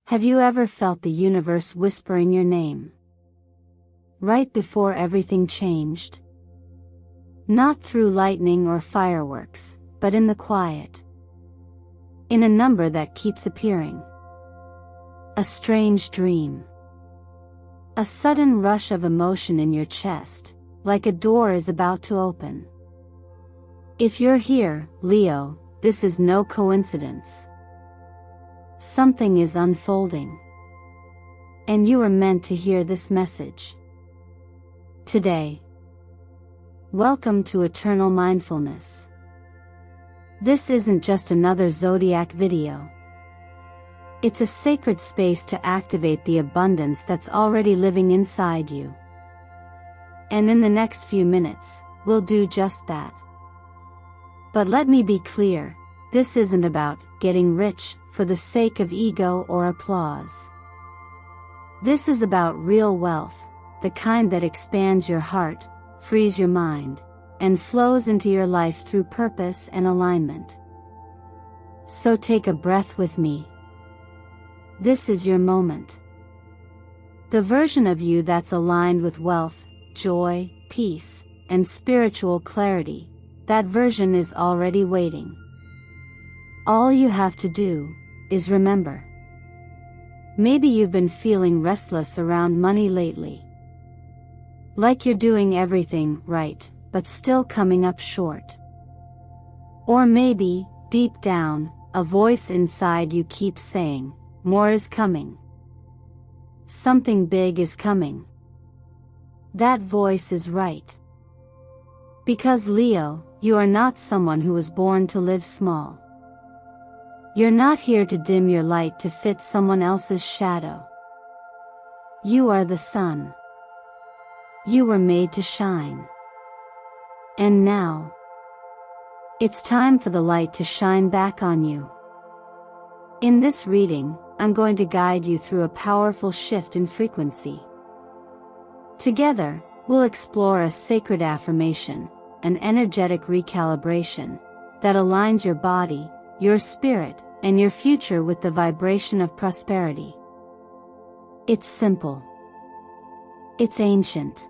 Have you ever felt the universe whispering your name? Right before everything changed? Not through lightning or fireworks, but in the quiet. In a number that keeps appearing. A strange dream. A sudden rush of emotion in your chest, like a door is about to open. If you're here, Leo, this is no coincidence. Something is unfolding. And you are meant to hear this message. Today. Welcome to Eternal Mindfulness. This isn't just another Zodiac video. It's a sacred space to activate the abundance that's already living inside you. And in the next few minutes, we'll do just that. But let me be clear, this isn't about getting rich for the sake of ego or applause. This is about real wealth, the kind that expands your heart, frees your mind, and flows into your life through purpose and alignment. So take a breath with me. This is your moment. The version of you that's aligned with wealth, joy, peace, and spiritual clarity, that version is already waiting. All you have to do is remember. Maybe you've been feeling restless around money lately. Like you're doing everything right, but still coming up short. Or maybe, deep down, a voice inside you keeps saying, more is coming. Something big is coming. That voice is right. Because Leo, you are not someone who was born to live small. You're not here to dim your light to fit someone else's shadow. You are the sun. You were made to shine. And now, it's time for the light to shine back on you. In this reading, I'm going to guide you through a powerful shift in frequency. Together, we'll explore a sacred affirmation, an energetic recalibration, that aligns your body, your spirit, and your future with the vibration of prosperity. It's simple. It's ancient.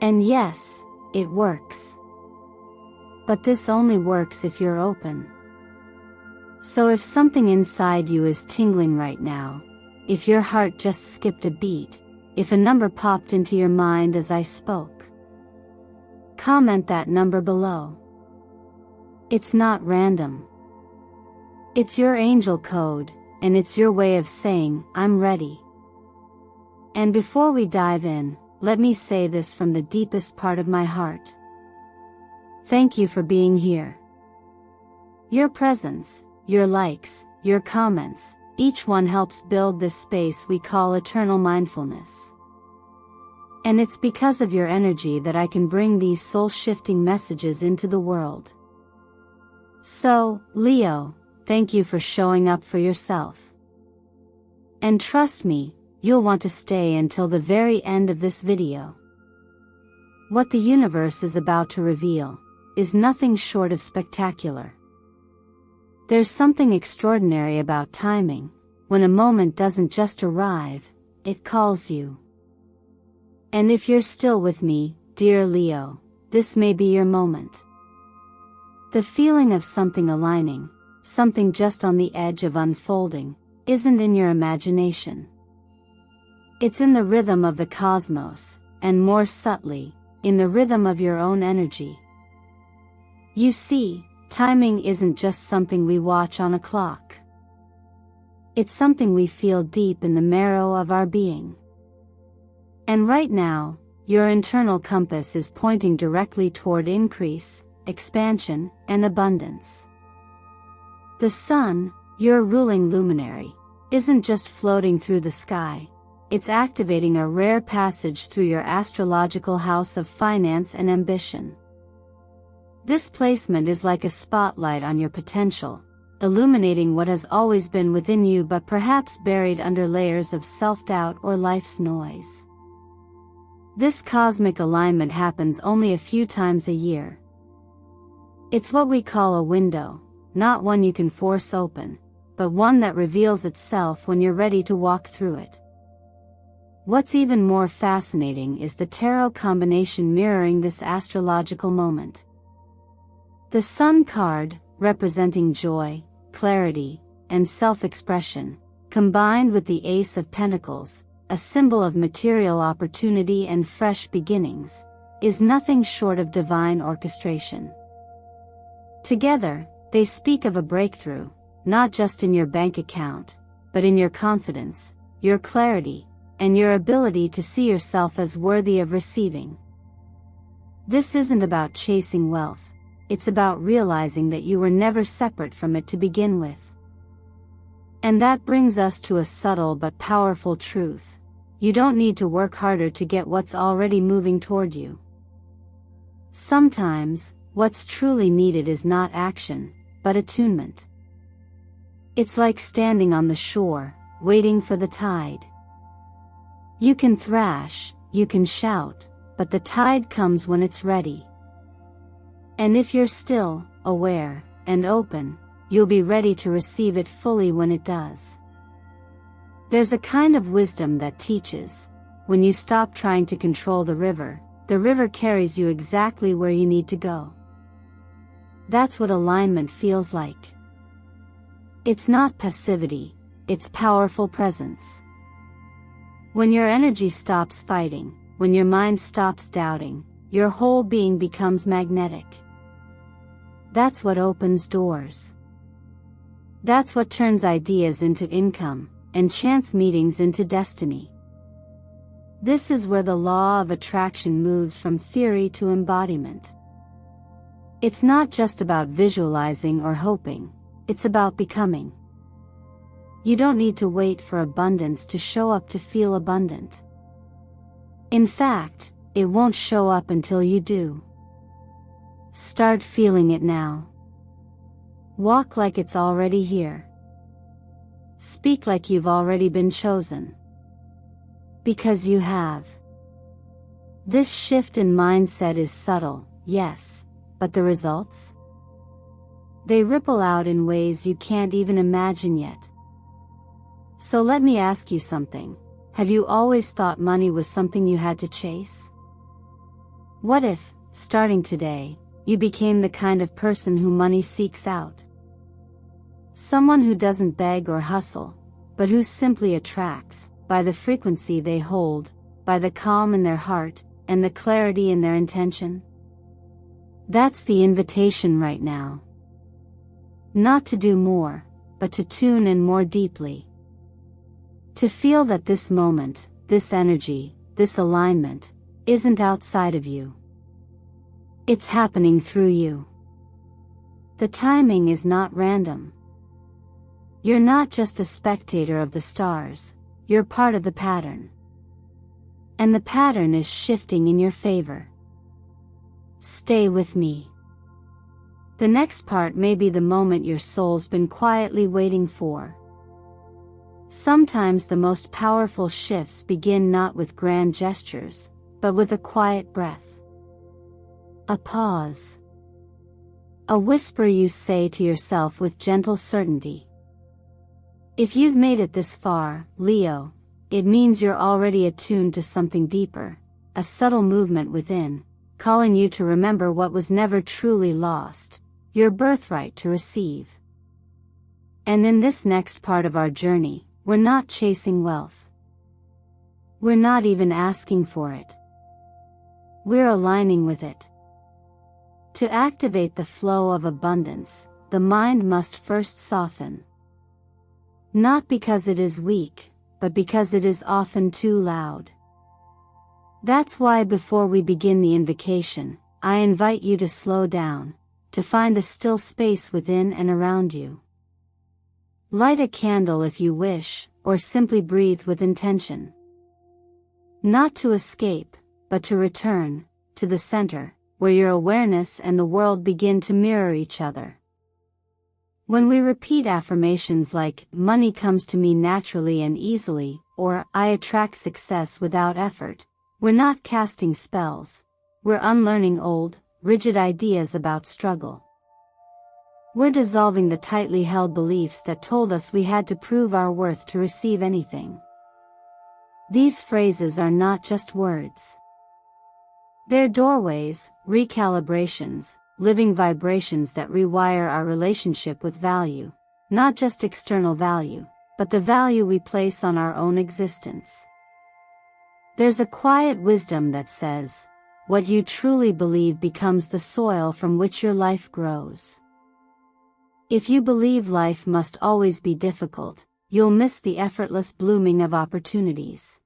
And yes, it works. But this only works if you're open. So if something inside you is tingling right now, if your heart just skipped a beat, if a number popped into your mind as I spoke, comment that number below. It's not random. It's your angel code, and it's your way of saying, I'm ready. And before we dive in, let me say this from the deepest part of my heart. Thank you for being here. Your presence, your likes, your comments, each one helps build this space we call eternal mindfulness. And it's because of your energy that I can bring these soul-shifting messages into the world. So, Leo, thank you for showing up for yourself. And trust me, you'll want to stay until the very end of this video. What the universe is about to reveal is nothing short of spectacular. There's something extraordinary about timing. When a moment doesn't just arrive, it calls you. And if you're still with me, dear Leo, this may be your moment. The feeling of something aligning, something just on the edge of unfolding, isn't in your imagination. It's in the rhythm of the cosmos, and more subtly, in the rhythm of your own energy. You see, timing isn't just something we watch on a clock. It's something we feel deep in the marrow of our being. And right now, your internal compass is pointing directly toward increase, expansion, and abundance. The sun, your ruling luminary, isn't just floating through the sky. It's activating a rare passage through your astrological house of finance and ambition. This placement is like a spotlight on your potential, illuminating what has always been within you but perhaps buried under layers of self-doubt or life's noise. This cosmic alignment happens only a few times a year. It's what we call a window, not one you can force open, but one that reveals itself when you're ready to walk through it. What's even more fascinating is the tarot combination mirroring this astrological moment. The Sun card, representing joy, clarity, and self-expression, combined with the Ace of Pentacles, a symbol of material opportunity and fresh beginnings, is nothing short of divine orchestration. Together, they speak of a breakthrough, not just in your bank account, but in your confidence, your clarity, and your ability to see yourself as worthy of receiving. This isn't about chasing wealth, it's about realizing that you were never separate from it to begin with. And that brings us to a subtle but powerful truth. You don't need to work harder to get what's already moving toward you. Sometimes, what's truly needed is not action, but attunement. It's like standing on the shore, waiting for the tide. You can thrash, you can shout, but the tide comes when it's ready. And if you're still, aware, and open, you'll be ready to receive it fully when it does. There's a kind of wisdom that teaches, when you stop trying to control the river carries you exactly where you need to go. That's what alignment feels like. It's not passivity, it's powerful presence. When your energy stops fighting, when your mind stops doubting, your whole being becomes magnetic. That's what opens doors. That's what turns ideas into income, and chance meetings into destiny. This is where the law of attraction moves from theory to embodiment. It's not just about visualizing or hoping, it's about becoming. You don't need to wait for abundance to show up to feel abundant. In fact, it won't show up until you do. Start feeling it now. Walk like it's already here. Speak like you've already been chosen. Because you have. This shift in mindset is subtle, yes, but the results? They ripple out in ways you can't even imagine yet. So let me ask you something. Have you always thought money was something you had to chase? What if, starting today, you became the kind of person who money seeks out? Someone who doesn't beg or hustle, but who simply attracts, by the frequency they hold, by the calm in their heart, and the clarity in their intention? That's the invitation right now. Not to do more, but to tune in more deeply. To feel that this moment, this energy, this alignment, isn't outside of you. It's happening through you. The timing is not random. You're not just a spectator of the stars, you're part of the pattern. And the pattern is shifting in your favor. Stay with me. The next part may be the moment your soul's been quietly waiting for. Sometimes the most powerful shifts begin not with grand gestures, but with a quiet breath. A pause. A whisper you say to yourself with gentle certainty. If you've made it this far, Leo, it means you're already attuned to something deeper, a subtle movement within, calling you to remember what was never truly lost, your birthright to receive. And in this next part of our journey, we're not chasing wealth. We're not even asking for it. We're aligning with it. To activate the flow of abundance, the mind must first soften. Not because it is weak, but because it is often too loud. That's why before we begin the invocation, I invite you to slow down, to find a still space within and around you. Light a candle if you wish, or simply breathe with intention. Not to escape, but to return, to the center, where your awareness and the world begin to mirror each other. When we repeat affirmations like, money comes to me naturally and easily, or I attract success without effort, we're not casting spells, we're unlearning old, rigid ideas about struggle. We're dissolving the tightly held beliefs that told us we had to prove our worth to receive anything. These phrases are not just words. They're doorways, recalibrations, living vibrations that rewire our relationship with value, not just external value, but the value we place on our own existence. There's a quiet wisdom that says, what you truly believe becomes the soil from which your life grows. If you believe life must always be difficult, you'll miss the effortless blooming of opportunities.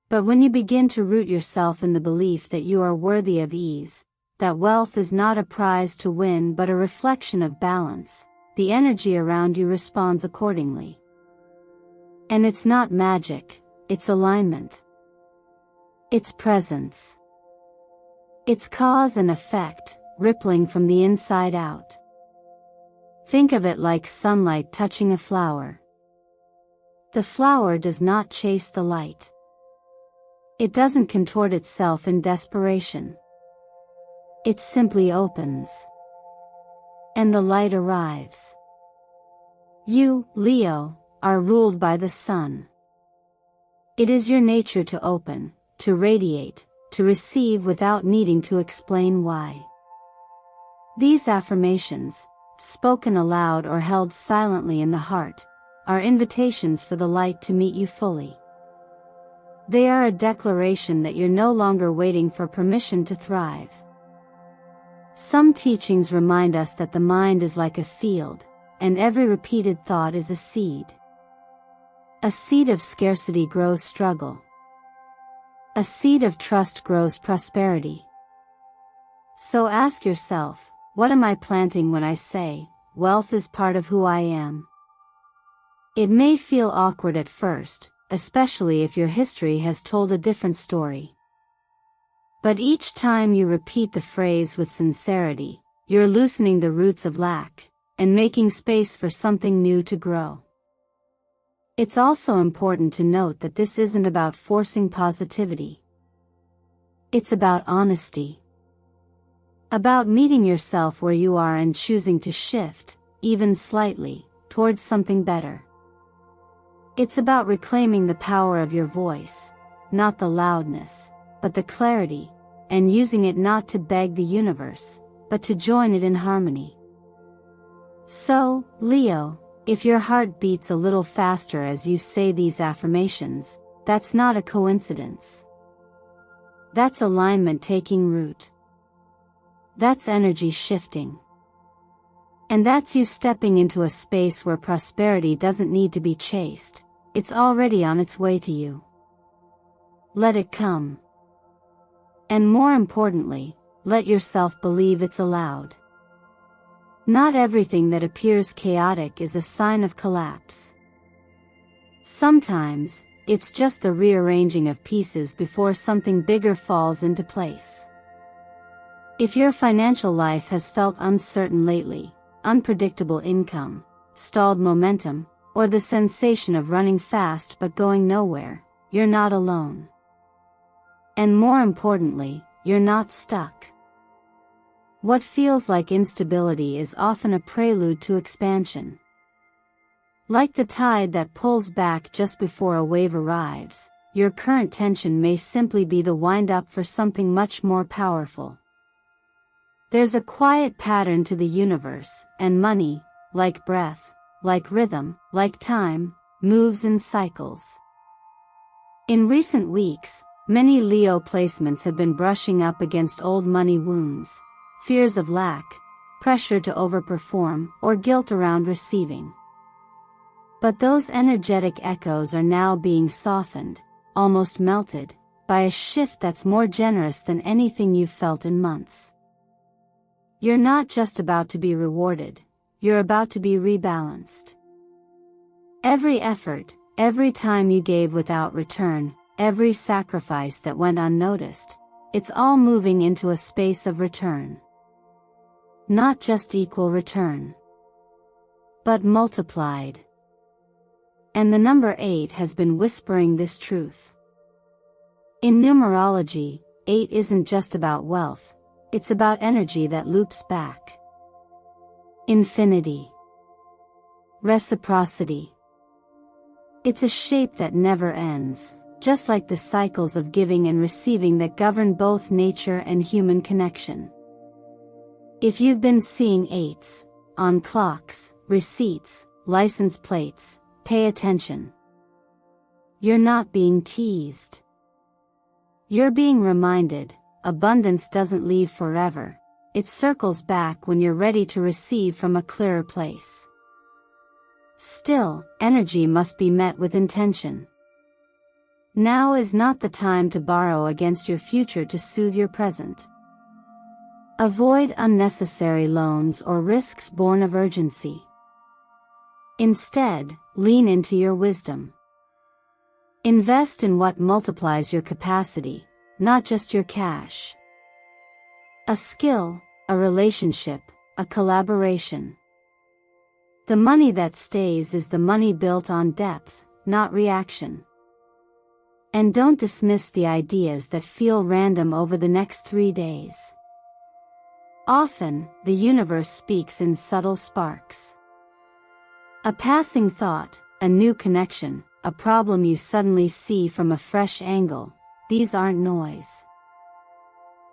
But when you begin to root yourself in the belief that you are worthy of ease, that wealth is not a prize to win but a reflection of balance, the energy around you responds accordingly. And it's not magic, it's alignment. It's presence. It's cause and effect, rippling from the inside out. Think of it like sunlight touching a flower. The flower does not chase the light. It doesn't contort itself in desperation. It simply opens. And the light arrives. You, Leo, are ruled by the sun. It is your nature to open, to radiate, to receive without needing to explain why. These affirmations, spoken aloud or held silently in the heart, are invitations for the light to meet you fully. They are a declaration that you're no longer waiting for permission to thrive. Some teachings remind us that the mind is like a field, and every repeated thought is a seed. A seed of scarcity grows struggle. A seed of trust grows prosperity. So ask yourself, what am I planting when I say, wealth is part of who I am? It may feel awkward at first, especially if your history has told a different story. But each time you repeat the phrase with sincerity, you're loosening the roots of lack, and making space for something new to grow. It's also important to note that this isn't about forcing positivity. It's about honesty. About meeting yourself where you are and choosing to shift, even slightly, towards something better. It's about reclaiming the power of your voice, not the loudness, but the clarity, and using it not to beg the universe, but to join it in harmony. So, Leo, if your heart beats a little faster as you say these affirmations, that's not a coincidence. That's alignment taking root. That's energy shifting. And that's you stepping into a space where prosperity doesn't need to be chased, it's already on its way to you. Let it come. And more importantly, let yourself believe it's allowed. Not everything that appears chaotic is a sign of collapse. Sometimes, it's just the rearranging of pieces before something bigger falls into place. If your financial life has felt uncertain lately, unpredictable income, stalled momentum, or the sensation of running fast but going nowhere, you're not alone. And more importantly, you're not stuck. What feels like instability is often a prelude to expansion. Like the tide that pulls back just before a wave arrives, your current tension may simply be the wind-up for something much more powerful. There's a quiet pattern to the universe, and money, like breath, like rhythm, like time, moves in cycles. In recent weeks, many Leo placements have been brushing up against old money wounds, fears of lack, pressure to overperform, or guilt around receiving. But those energetic echoes are now being softened, almost melted, by a shift that's more generous than anything you've felt in months. You're not just about to be rewarded, you're about to be rebalanced. Every effort, every time you gave without return, every sacrifice that went unnoticed, it's all moving into a space of return. Not just equal return, but multiplied. And the number 8 has been whispering this truth. In numerology, 8 isn't just about wealth, it's about energy that loops back. Infinity. Reciprocity. It's a shape that never ends, just like the cycles of giving and receiving that govern both nature and human connection. If you've been seeing 8s on clocks, receipts, license plates, pay attention. You're not being teased. You're being reminded, abundance doesn't leave forever, it circles back when you're ready to receive from a clearer place. Still, energy must be met with intention. Now is not the time to borrow against your future to soothe your present. Avoid unnecessary loans or risks born of urgency. Instead, lean into your wisdom. Invest in what multiplies your capacity, not just your cash. A skill, a relationship, a collaboration. The money that stays is the money built on depth, not reaction. And don't dismiss the ideas that feel random over the next 3 days. Often, the universe speaks in subtle sparks. A passing thought, a new connection, a problem you suddenly see from a fresh angle, these aren't noise.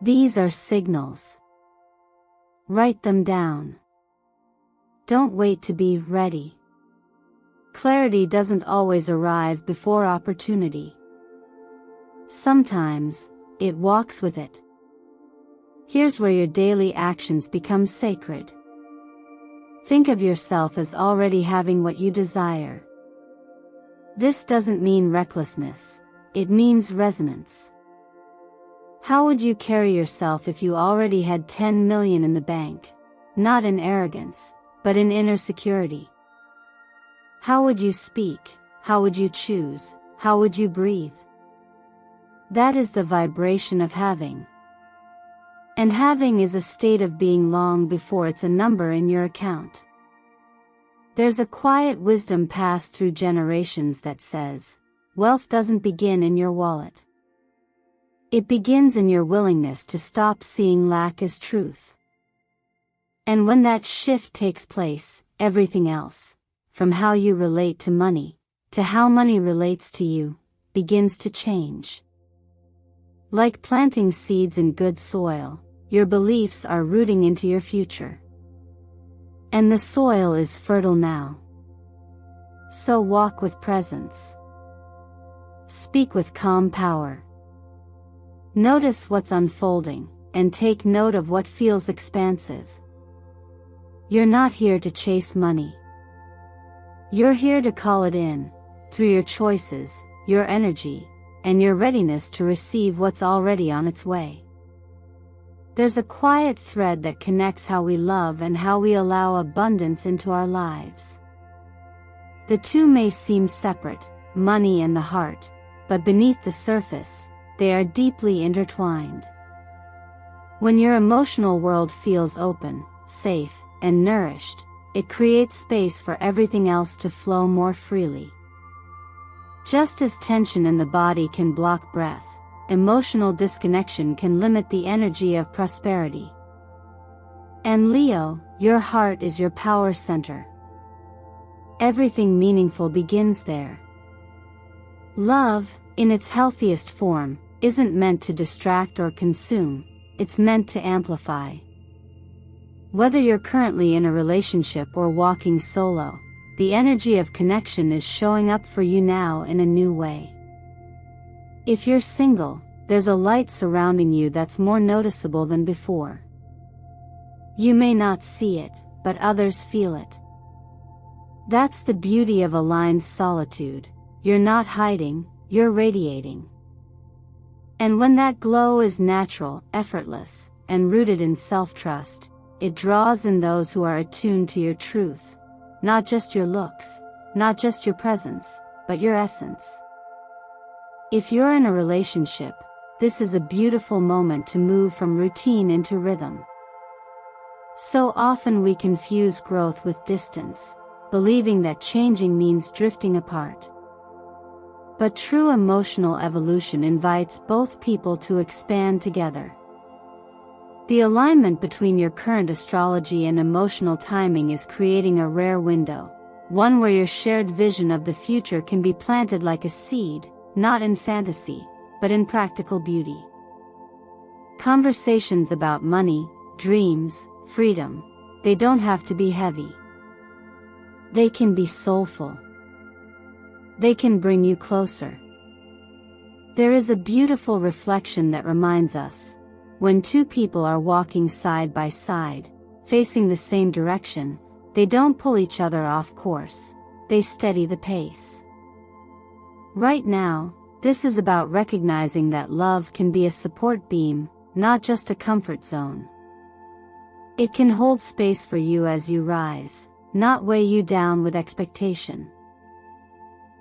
These are signals. Write them down. Don't wait to be ready. Clarity doesn't always arrive before opportunity. Sometimes, it walks with it. Here's where your daily actions become sacred. Think of yourself as already having what you desire. This doesn't mean recklessness, it means resonance. How would you carry yourself if you already had 10 million in the bank? Not in arrogance, but in inner security. How would you speak? How would you choose? How would you breathe? That is the vibration of having. And having is a state of being long before it's a number in your account. There's a quiet wisdom passed through generations that says, wealth doesn't begin in your wallet. It begins in your willingness to stop seeing lack as truth. And when that shift takes place, everything else, from how you relate to money, to how money relates to you, begins to change. Like planting seeds in good soil, your beliefs are rooting into your future. And the soil is fertile now. So walk with presence. Speak with calm power. Notice what's unfolding, and take note of what feels expansive. You're not here to chase money. You're here to call it in, through your choices, your energy, and your readiness to receive what's already on its way. There's a quiet thread that connects how we love and how we allow abundance into our lives. The two may seem separate, money and the heart, but beneath the surface, they are deeply intertwined. When your emotional world feels open, safe, and nourished, it creates space for everything else to flow more freely. Just as tension in the body can block breath, emotional disconnection can limit the energy of prosperity. And Leo, your heart is your power center. Everything meaningful begins there. Love, in its healthiest form, isn't meant to distract or consume, it's meant to amplify. Whether you're currently in a relationship or walking solo, the energy of connection is showing up for you now in a new way. If you're single, there's a light surrounding you that's more noticeable than before. You may not see it, but others feel it. That's the beauty of aligned solitude. You're not hiding, you're radiating. And when that glow is natural, effortless, and rooted in self-trust, it draws in those who are attuned to your truth. Not just your looks, not just your presence, but your essence. If you're in a relationship, this is a beautiful moment to move from routine into rhythm. So often we confuse growth with distance, believing that changing means drifting apart. But true emotional evolution invites both people to expand together. The alignment between your current astrology and emotional timing is creating a rare window, one where your shared vision of the future can be planted like a seed, not in fantasy, but in practical beauty. Conversations about money, dreams, freedom, they don't have to be heavy. They can be soulful. They can bring you closer. There is a beautiful reflection that reminds us, when two people are walking side by side, facing the same direction, they don't pull each other off course, they steady the pace. Right now, this is about recognizing that love can be a support beam, not just a comfort zone. It can hold space for you as you rise, not weigh you down with expectation.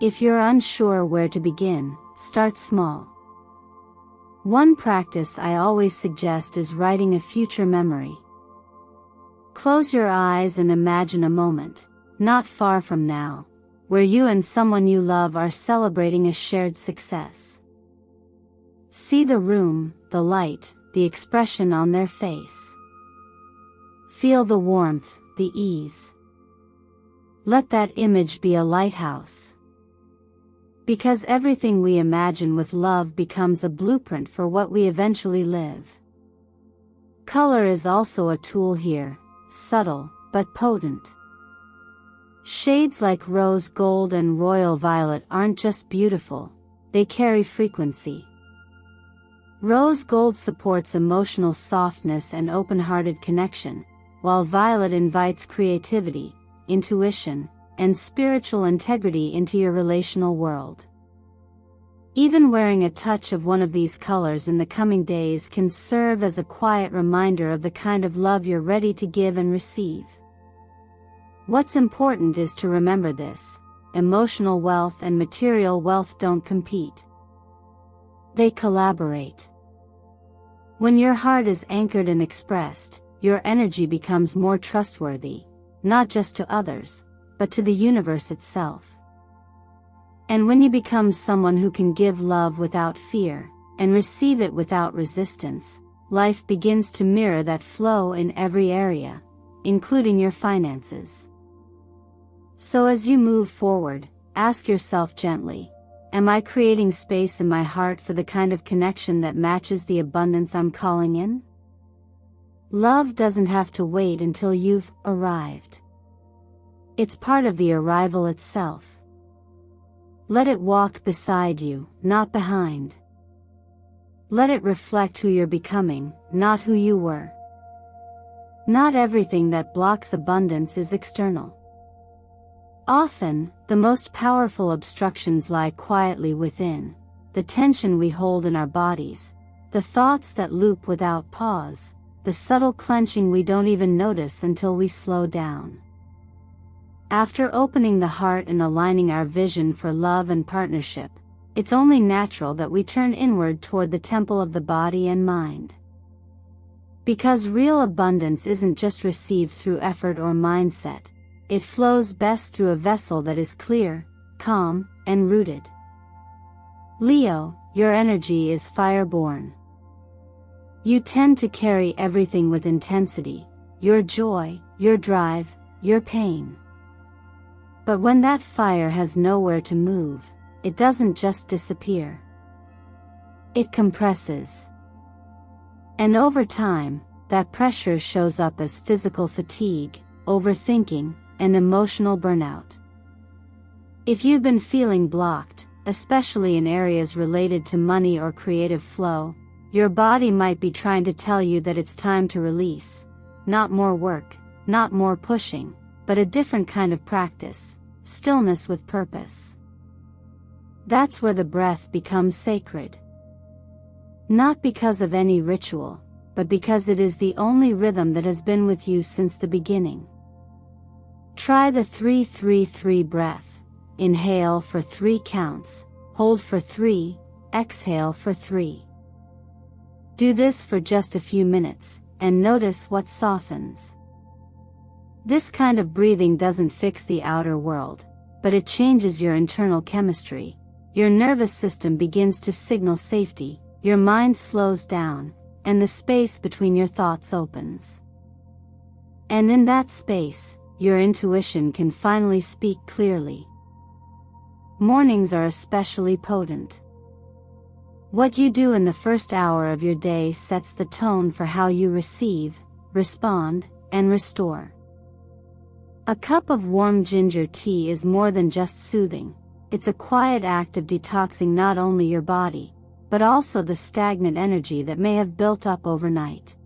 If you're unsure where to begin, start small. One practice I always suggest is writing a future memory. Close your eyes and imagine a moment, not far from now, where you and someone you love are celebrating a shared success. See the room, the light, the expression on their face. Feel the warmth, the ease. Let that image be a lighthouse. Because everything we imagine with love becomes a blueprint for what we eventually live. Color is also a tool here, subtle, but potent. Shades like rose gold and royal violet aren't just beautiful, they carry frequency. Rose gold supports emotional softness and open-hearted connection, while violet invites creativity, intuition, and spiritual integrity into your relational world. Even wearing a touch of one of these colors in the coming days can serve as a quiet reminder of the kind of love you're ready to give and receive. What's important is to remember this: emotional wealth and material wealth don't compete. They collaborate. When your heart is anchored and expressed, your energy becomes more trustworthy, not just to others, but to the universe itself. And when you become someone who can give love without fear, and receive it without resistance, life begins to mirror that flow in every area, including your finances. So as you move forward, ask yourself gently, am I creating space in my heart for the kind of connection that matches the abundance I'm calling in? Love doesn't have to wait until you've arrived. It's part of the arrival itself. Let it walk beside you, not behind. Let it reflect who you're becoming, not who you were. Not everything that blocks abundance is external. Often, the most powerful obstructions lie quietly within, the tension we hold in our bodies, the thoughts that loop without pause, the subtle clenching we don't even notice until we slow down. After opening the heart and aligning our vision for love and partnership, it's only natural that we turn inward toward the temple of the body and mind. Because real abundance isn't just received through effort or mindset, it flows best through a vessel that is clear, calm, and rooted. Leo, your energy is fire-born. You tend to carry everything with intensity, your joy, your drive, your pain. But when that fire has nowhere to move, it doesn't just disappear. It compresses. And over time, that pressure shows up as physical fatigue, overthinking, and emotional burnout. If you've been feeling blocked, especially in areas related to money or creative flow, your body might be trying to tell you that it's time to release. Not more work, not more pushing, but a different kind of practice, stillness with purpose. That's where the breath becomes sacred. Not because of any ritual, but because it is the only rhythm that has been with you since the beginning. Try the 3-3-3 breath. Inhale for 3 counts, hold for 3, exhale for 3. Do this for just a few minutes, and notice what softens. This kind of breathing doesn't fix the outer world, but it changes your internal chemistry. Your nervous system begins to signal safety, your mind slows down, and the space between your thoughts opens. And in that space, your intuition can finally speak clearly. Mornings are especially potent. What you do in the first hour of your day sets the tone for how you receive, respond, and restore. A cup of warm ginger tea is more than just soothing. It's a quiet act of detoxing not only your body, but also the stagnant energy that may have built up overnight.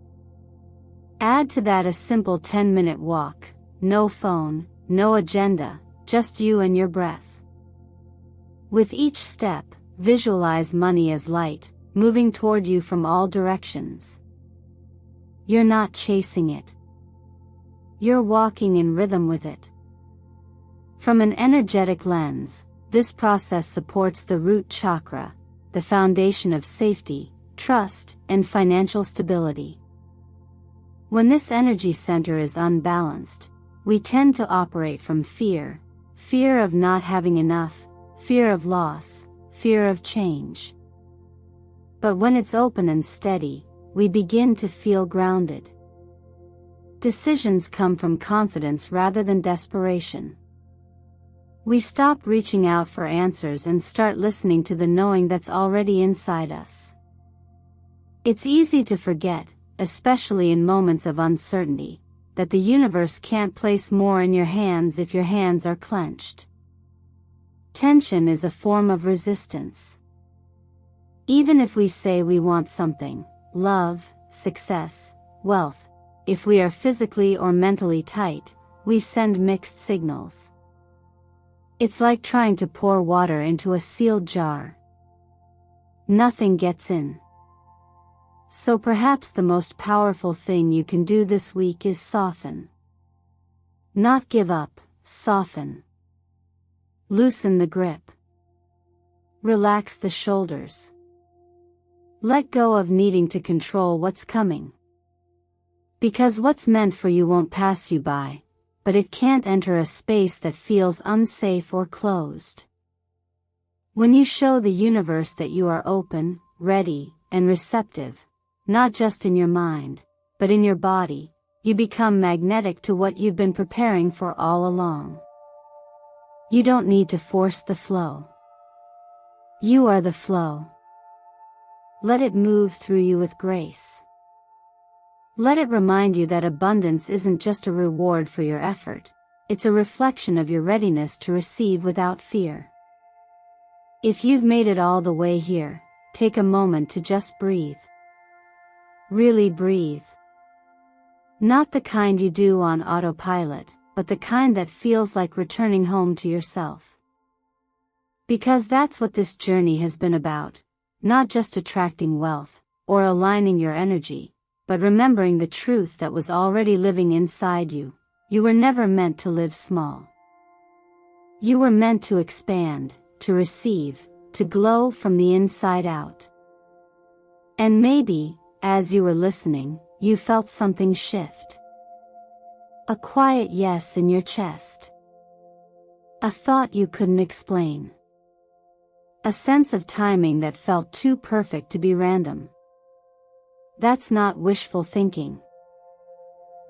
Add to that a simple 10-minute walk, no phone, no agenda, just you and your breath. With each step, visualize money as light, moving toward you from all directions. You're not chasing it. You're walking in rhythm with it. From an energetic lens, this process supports the root chakra, the foundation of safety, trust, and financial stability. When this energy center is unbalanced, we tend to operate from fear of not having enough, fear of loss, fear of change. But when it's open and steady, we begin to feel grounded. Decisions come from confidence rather than desperation. We stop reaching out for answers and start listening to the knowing that's already inside us. It's easy to forget, especially in moments of uncertainty, that the universe can't place more in your hands if your hands are clenched. Tension is a form of resistance. Even if we say we want something, love, success, wealth, if we are physically or mentally tight, we send mixed signals. It's like trying to pour water into a sealed jar. Nothing gets in. So perhaps the most powerful thing you can do this week is soften. Not give up, soften. Loosen the grip. Relax the shoulders. Let go of needing to control what's coming. Because what's meant for you won't pass you by, but it can't enter a space that feels unsafe or closed. When you show the universe that you are open, ready, and receptive, not just in your mind, but in your body, you become magnetic to what you've been preparing for all along. You don't need to force the flow. You are the flow. Let it move through you with grace. Let it remind you that abundance isn't just a reward for your effort, it's a reflection of your readiness to receive without fear. If you've made it all the way here, take a moment to just breathe. Really breathe. Not the kind you do on autopilot, but the kind that feels like returning home to yourself. Because that's what this journey has been about, not just attracting wealth, or aligning your energy, but remembering the truth that was already living inside you. You were never meant to live small. You were meant to expand, to receive, to glow from the inside out. And maybe, as you were listening, you felt something shift. A quiet yes in your chest. A thought you couldn't explain. A sense of timing that felt too perfect to be random. That's not wishful thinking.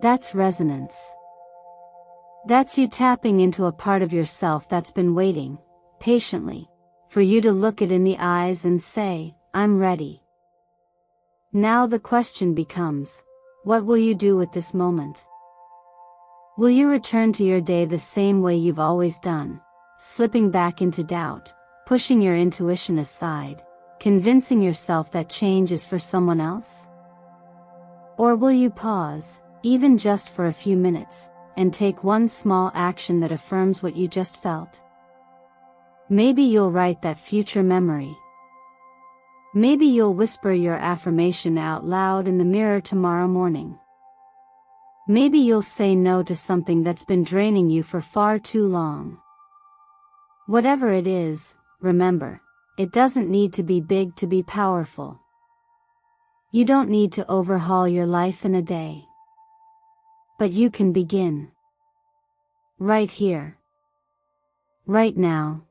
That's resonance. That's you tapping into a part of yourself that's been waiting, patiently, for you to look it in the eyes and say, I'm ready. Now the question becomes, what will you do with this moment? Will you return to your day the same way you've always done, slipping back into doubt, pushing your intuition aside, convincing yourself that change is for someone else? Or will you pause, even just for a few minutes, and take one small action that affirms what you just felt? Maybe you'll write that future memory. Maybe you'll whisper your affirmation out loud in the mirror tomorrow morning. Maybe you'll say no to something that's been draining you for far too long. Whatever it is, remember, it doesn't need to be big to be powerful. You don't need to overhaul your life in a day. But you can begin. Right here. Right now.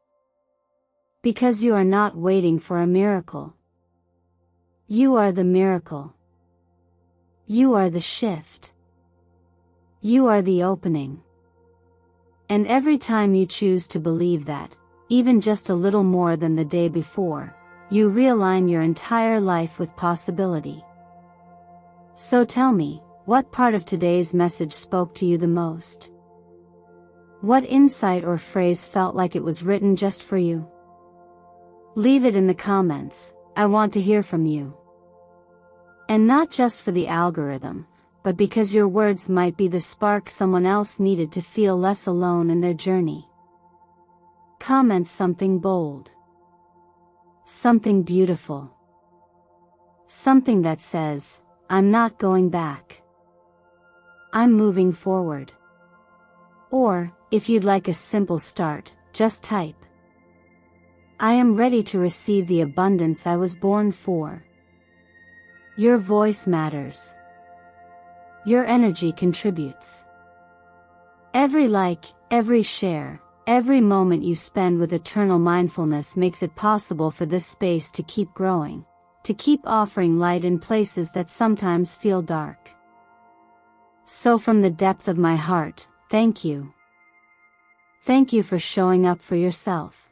Because you are not waiting for a miracle. You are the miracle. You are the shift. You are the opening. And every time you choose to believe that, even just a little more than the day before, you realign your entire life with possibility. So tell me, what part of today's message spoke to you the most? What insight or phrase felt like it was written just for you? Leave it in the comments. I want to hear from you. And not just for the algorithm, but because your words might be the spark someone else needed to feel less alone in their journey. Comment something bold. Something beautiful. Something that says, I'm not going back. I'm moving forward. Or, if you'd like a simple start, just type, I am ready to receive the abundance I was born for. Your voice matters. Your energy contributes. Every like, every share, every moment you spend with eternal mindfulness makes it possible for this space to keep growing, to keep offering light in places that sometimes feel dark. So from the depth of my heart, thank you. Thank you for showing up for yourself.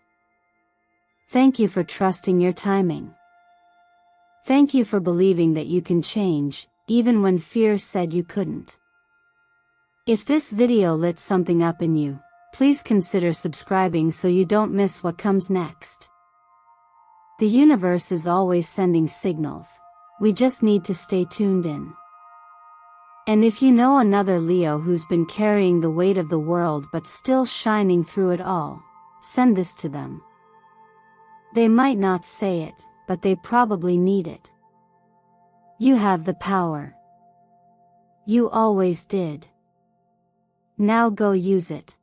Thank you for trusting your timing. Thank you for believing that you can change, even when fear said you couldn't. If this video lit something up in you, please consider subscribing so you don't miss what comes next. The universe is always sending signals. We just need to stay tuned in. And if you know another Leo who's been carrying the weight of the world but still shining through it all, send this to them. They might not say it, but they probably need it. You have the power. You always did. Now go use it.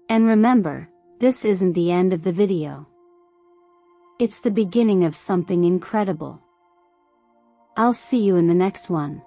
And remember, this isn't the end of the video. It's the beginning of something incredible. I'll see you in the next one.